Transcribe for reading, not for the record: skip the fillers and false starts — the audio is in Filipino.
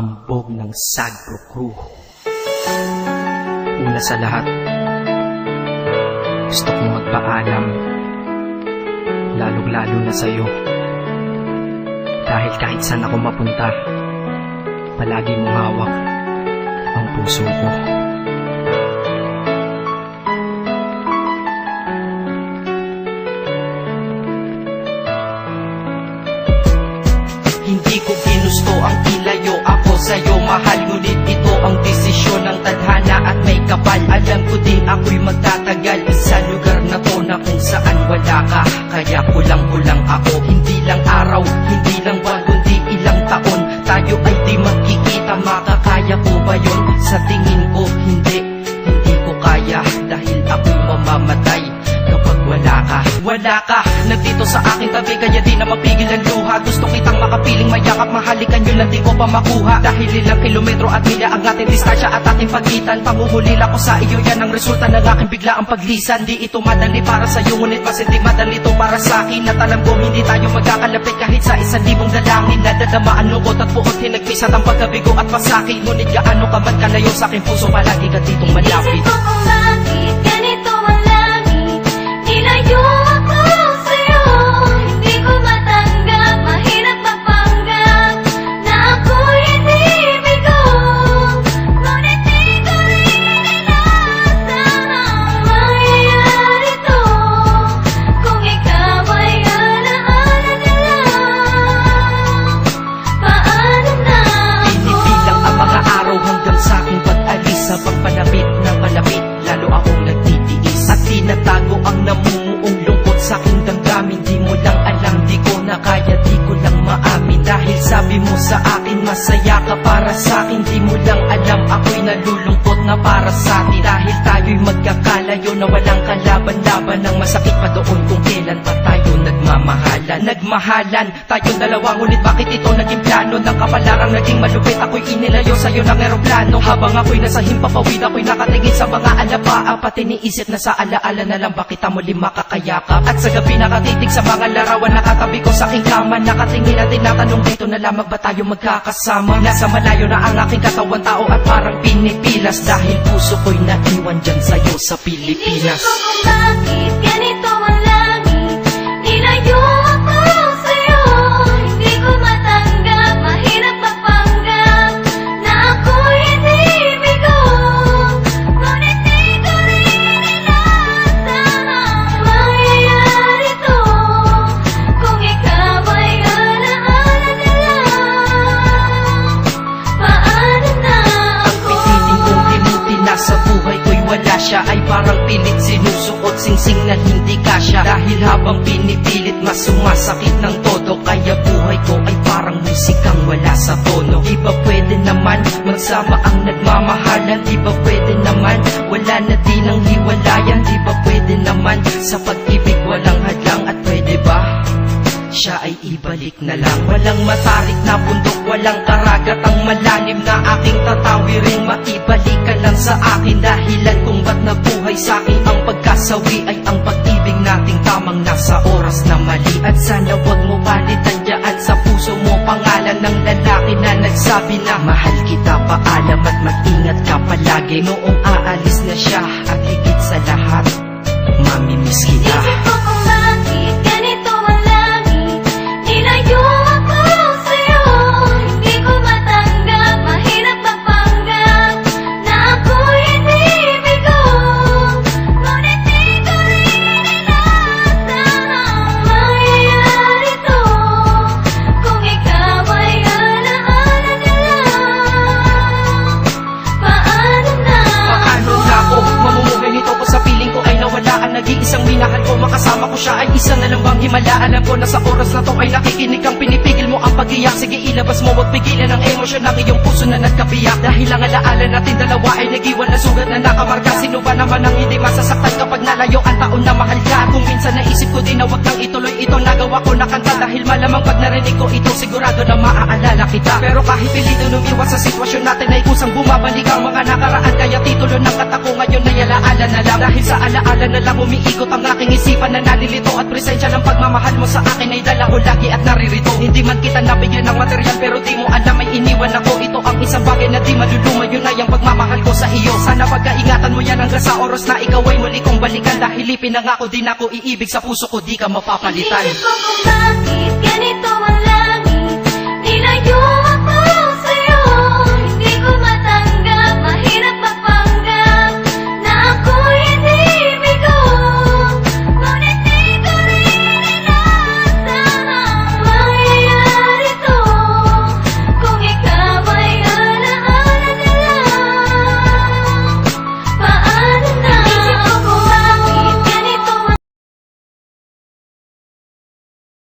hambog ng Sagro Crew. Una sa lahat, gusto kong magpaalam, lalong-lalo na sa'yo. Dahil kahit saan ako mapunta, palagi mong hawak ang puso ko. Hindi ko ginusto ang ilayo ako sa'yo, mahal. Ngunit ito ang desisyon ng tadhana at may kapal. Alam ko din ako'y magtatagal sa lugar na to na kung saan wala ka. Kaya kulang-kulang ako, hindi lang araw, hindi lang buwan, kundi ilang taon. Tayo ay di magkikita, makakaya ko ba yun? Sa tingin ko hindi ko kaya. Dahil ako'y mamamatay kapag wala ka. Wala ka, nandito sa aking tabi, kaya di na mapigil ang luha. Gusto kitang makapiling, mayakap, mahalikan yun lang di ko pa makuha. Dahil ilang kilometro at milya ang ating distansya at ating pagitan. Pangungulila ko sa iyo, yan ang resulta ng aking biglaang paglisan. Di ito madali para sa'yo, ngunit mas hindi madali ito para sa'kin. At alam ko hindi tayo magkakalapit kahit sa 1,000 dalangin. Nadadamaan lungkot at puot, hinagpisat ang pagkabigo at pasakit. Ngunit gaano ka man kalayo sa aking puso, palagi ka ditong malapit. Isip ko kung bakit ganito ang langit, nilayo ako sa'yo. Hindi ko matanggap, mahirap magpanggap na ako'y hindi bigo. Ngunit di ko rin inaasahan mangyayari to. Kung ikaw ay alaala na lang, paano na ako? Binibilang ang mga araw hanggang sa aking pag-alis. Habang palapit na palapit, lalo akong nagtitiis. At tinatago ang namumuong lungkot sa aking damdamin. Di mo lang alam, di ko na kaya, di ko lang maamin. Dahil sabi mo sa akin, masaya ka para sa akin. Di mo lang alam, ako'y nalulungkot na para sa atin. Dahil tayo'y magkakalayo na walang kalaban-laban. Ang masakit pa doon kung kailan pa tayo nagmamahalan. Nagmahalan, tayong dalawa, ngunit bakit ito naging plano? Ng kapalarang naging malupit, ako'y inilayo sa'yo ng eroplano. Habang ako'y nasa himpapawid, ako'y nakatingin sa mga alabaa. Pati niisip na sa alaala na lang, bakit muli makakayakap? At sa gabi nakatitig sa mga larawan, nakatabi ko sa aking kama. Nakatingin at tinatanong, dito na lamang ba tayo magkakasama? Nasa malayo na ang aking katawan, tao at parang pinipilas. Dahil puso ko'y naiwan dyan sa'yo sa Pilipinas. Isip ko kung bakit ganito ang langit, nilayo ako sa'yo. Hindi ko matanggap, mahirap magpanggap na ako'y hindi bigo. Ngunit di ko rin inaasahan mangyayari to. Kung ikaw ay alaala na lang, paano na ako? Piniling kong limutin na sa buhay ko'y wala siya. Ay parang pilit sinusuot, singsing na hindi kasya. Dahil habang pinipilit, mas sumasakit ng todo. Kaya buhay ko ay parang musikang wala sa tono. Di ba pwede naman magsama ang nagmamahalan? Di ba pwede naman wala na din ang hiwalayan? Di ba pwede naman sa pag-ibig walang hadlang? At pwede ba siya ay ibalik na lang? Walang matarik na bundok, walang karagat ang malalim na aking tatawirin. Maibalik ka lang sa akin, dahilan kung ba't nabuhay sa akin ang pagkasawi ay ang pag-ibig nating tamang nasa oras na mali. At sana wag mo palitan dyan sa puso mo pangalan ng lalaki na nagsabi na mahal kita, paalam at mag-ingat ka palagi. Noong aalis na siya at higit sa lahat, mamimiss kita. Isip ko kung bakit ganito ang langit, nilayo ako sa'yo. Hindi ko matanggap, mahirap magpanggap na ako'y hindi bigo. Ngunit di ko rin inaasahan mangyayari to. Kung ikaw ay alaala na lang, paano na Paano na ako mamumuhay nito ko sa piling ko ay nawalaan? Nag-iisang minahal ko, makasama ko siya ay isa na lang bang himala? Alam ko na sa oras na to ay nakikinig kang pinipigil mo ang pag-iyak. Sige ilabas mo, wag pigilan ang emosyon ng iyong puso na nagkabiyak. Dahil ang alaala natin dalawa ay nag-iwan na sugat na nakamarka. Sino ba naman ang hindi masasaktan kapag nalayo ang taon na mahal ka? Kung minsan naisip ko din na wag kang ituloy ito, nagawa ko na kanta. Dahil malamang pag narinig ko ito, sigurado na maaalala kita. Pero kahit pilito lumiwas sa sitwasyon natin ay kusang bumabalik ang mga nakaraan. Kaya titulo ng kata ko ngayon ay alaala na lang. Dahil sa alaala na lang umiikot ang aking isipan na nalilito. At presensya ng pagmamahal mo sa akin ay dala ko lagi at naririto. Hindi man kita nabigyan ng material, pero di mo alam ay iniwan ako. Ito ang hanggang sa oras na ikaw ay muli kong balikan. Dahil ipinangako din ako iibig sa puso ko, di ka mapapalitan. Inisip ko kung bakit ganito ang